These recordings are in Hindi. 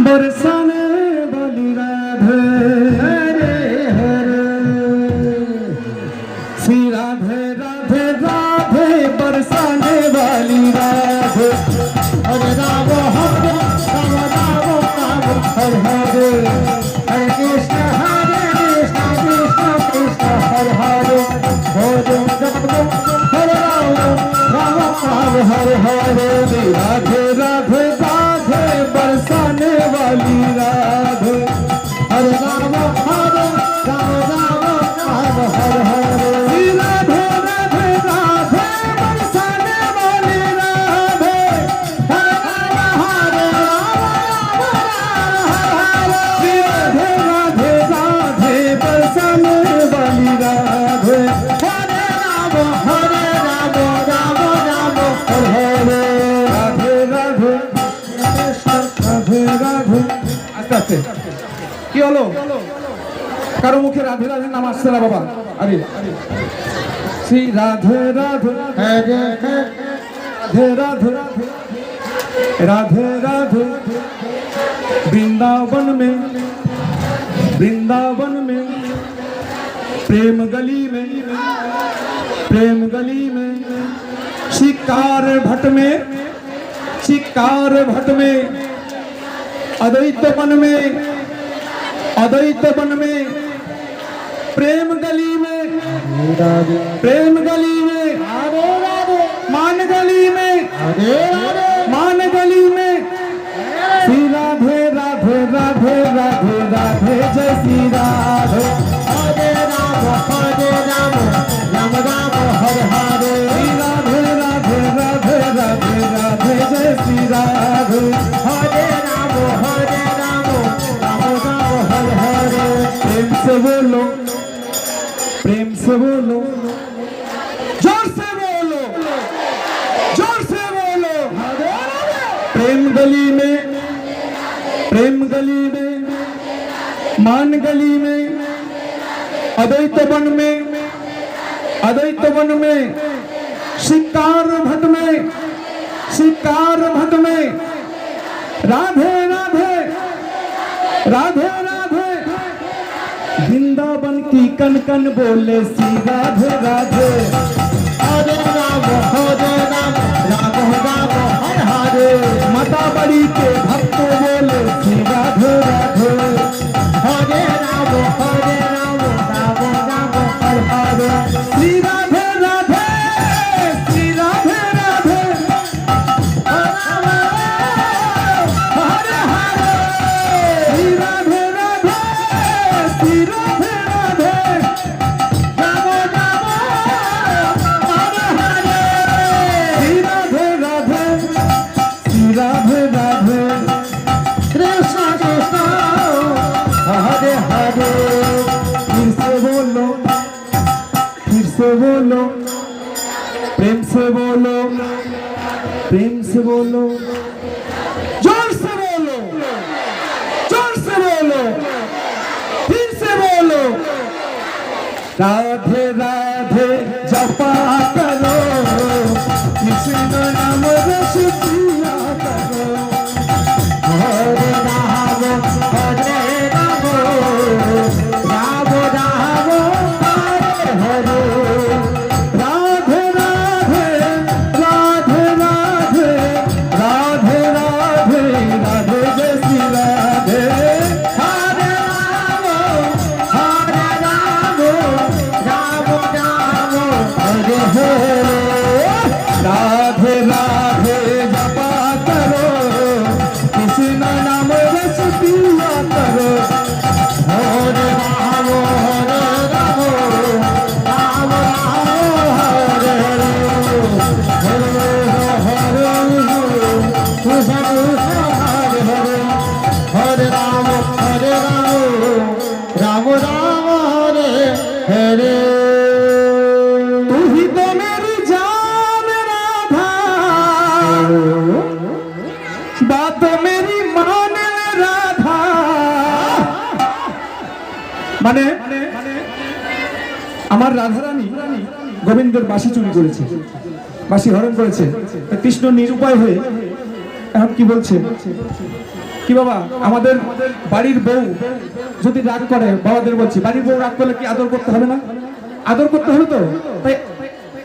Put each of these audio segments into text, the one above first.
बरसाने वाली राधे हरे हरे श्री राधे राधे राधे बरसाने वाली राधे हरे राम हरे राम राम राम हरे हरे हरे कृष्ण कृष्ण कृष्ण हरे हरे हरे हरे राम राम राम हरे हरे राधे राधे राधे बरसाने वाली राधे हरे राम राम राम हरे हरे राधे राधे राधे बरसाने वाली राधे हरे राम राधे राधे राधे बरसाने वाली राधे हरे राम राम राम हरे हरे राधे राधे राधे राधे আস্তে আস্তে কি হলো কারো মুখে রাধে রাধে নাম আসছে না বাবা আরে শ্রী রাধে রাধে রাধে রাধে राधे राधे वृंदावन में प्रेम गली में शिकार भट में अद्वैत वन में प्रेम गली में मान गली में श्री राधे राधे राधे राधे राधे जय श्री राधे हरे राम राम राम हरे हरे श्री राधे राधे राधे राधे राधे जय श्री राधे हरे राम राम राम हरे हरे प्रेम से बोलो जोर से बोलो प्रेम गली में मान गली में अद्वैत वन में शिकार भट में राधे राधे राधे वृंदावन की कन कन बोले श्री राधे राधे हरे राम राम राम हरे हरे माता बड़ी के भक्त बोले श्री राधे राधे हरे राम राम राम हरे हरे श्री राधे राधे श्री राधे राधे हरे हरे श्री राधे राधे श्री राधे राधे राम राम हरे हरे श्री राधे राधे श्री राधे राधे कृष्ण कृष्ण हरे हरे फिर से बोलो प्रेम से बोलो जोर से बोलो फिर से बोलो राधे राधे जपा करो कृष्ण नाम रस पिया करो हरे राम राम राम हरे हरे राधे राधे राधे राधे राधे राधे राधे जय श्री राधे हरे राम राम राम हरे हरे राधे राधे जपा करो कृष्ण नाम रस पिया करो हरे राम राम राम हरे हरे हरे हरे हरे राम राम राम हरे हरे तू ही तो मेरी जान राधा बात मेरी मान राधा মানে আমার রাধারানী গোবিন্দের বাঁশি চুরি করেছে, বাঁশি হরণ করেছে। কৃষ্ণ নিরুপায় হয়ে এখন কি বলছে, কি বাবা, আমাদের বাড়ির বউ যদি রাগ করে, বাবাদের বলছি, বাড়ির বউ রাগ করলে কি আদর করতে হবে না? আদর করতে হবে তো। তাই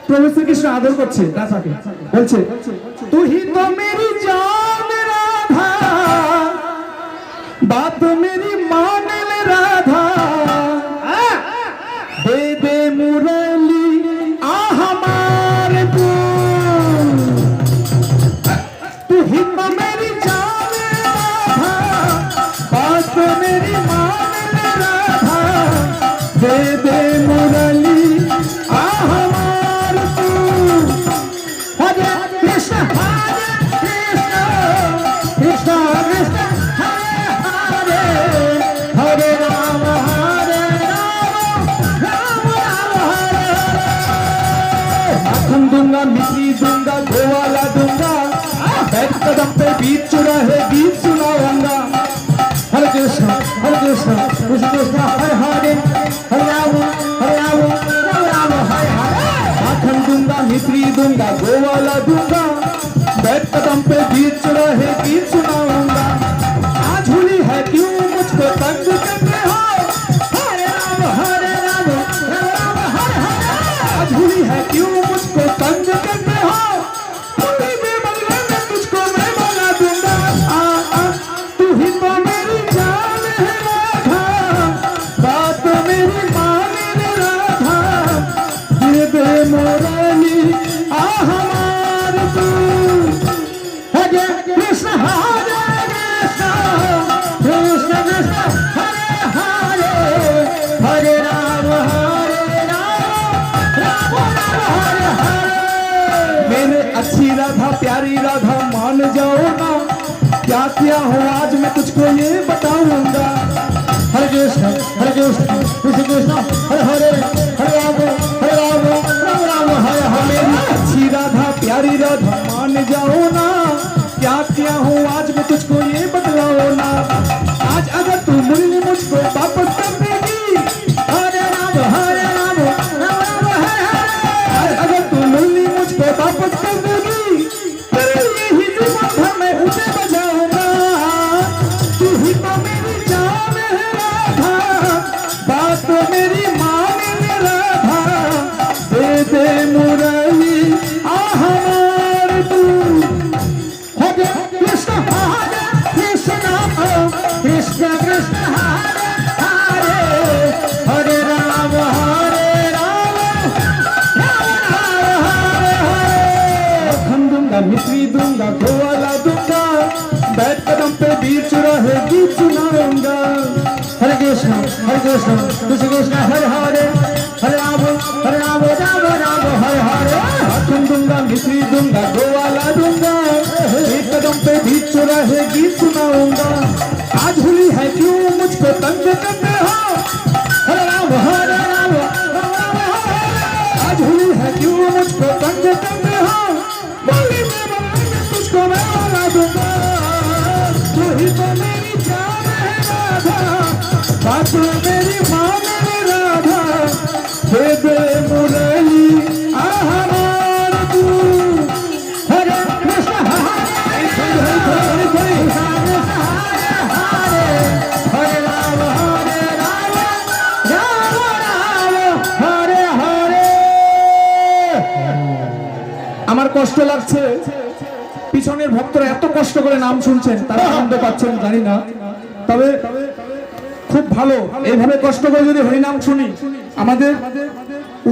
প্রভু শ্রীকৃষ্ণ আদর করছে রাধাকে, বলছে তুহি তো মেরি জান রাধা, बात मेरी मान ले राधा, दे दे मुरली आ हमारे तू ही तो मेरी जान राधा, बात मेरी मान ले राधा, दे दे मुरली आ हमारे हरे कृष्ण कृष्ण कृष्ण कृष्ण हरे राम राम राम हरे माखन दूंगा, मिश्री दूंगा, गोवाला दूंगा, बैठ कदम पे बीच चुराहे गीत सुनाऊंगा। हरे कृष्ण कृष्ण कृष्ण हरे हरे, हरे राम राम राम हरे हरे। माखन दूंगा, मिश्री दूंगा, गोवाला दूंगा, बैठ कदम पे बीच चुराहे गीत सुनाऊंगा। आज हुई है क्यों मुझको तंग करते हो, हरे राम राम राम हरे हरे। आज हुई है क्यों मुझको तंग करते हो, पूरी में बदले में तुझको मैं बना दूंगा। तू ही तो मेरी जान है राधा, बात मेरी मान ले राधा, दे दे मुरली आ हमारे तू। हरे कृष्ण कृष्ण कृष्ण हरे हरे, हरे राम राम हरे हरे। मेरे अच्छी राधा, प्यारी राधा, मान जाओ ना, क्या किया हो आज मैं तुझको ये बताऊंगा। हरे कृष्ण कृष्ण कृष्ण हरे हरे, हरे राम राम राम हरे हरे। मेरी अच्छी राधा, प्यारी राधा, मान जाओ ना, क्या किया हो आज मैं तुझको ये बतलाओ ना। आज अगर तू मुरली मुझको वापस कर देगी, हरे राम राम राम हरे हरे। आज अगर तू मुरली मुझको वापस कर देगी, तेरे लिए ही जीवन भर मैं उसे बजाऊंगा। तू ही तो मेरी जान है राधा, बात तो मेरी मान ले राधा, दे दे मुरली आ हमारे तू। हरे कृष्ण कृष्ण कृष्ण हरे हरे, हरे राम राम हरे हरे। माखन दूंगा, मिश्री दूंगा, गोवाला दूंगा, बैठ कदम पे बीच चुराहे गीत सुनाऊंगा। हरे कृष्ण कृष्ण कृष्ण हरे हरे, हरे राम राम राम हरे हरे। माखन दूंगा, मिश्री दूंगा, गोवाला दूंगा, एक कदम पे बीच चुराहे गीत सुनाऊंगा। आज हुई है क्यों मुझको तंग करते हो, हरे राम राम राम हरे। आज हुई है क्यों मुझको तंग करते हो, बोली में तुझको मैं बना दूंगा। तू ही तो मेरी जान है राधा, बात मेरी मान ले राधा, दे दे मुरली आ हमारे तू। हरे कृष्ण हरे राम हरे हरे। আমার কষ্ট লাগছে, পিছনের ভক্তরা এত কষ্ট করে নাম শুনছেন, তারা আনন্দ পাচ্ছেন জানি না, তবে খুব ভালো। এইভাবে কষ্ট করে যদি হরিনাম শুনি, আমাদের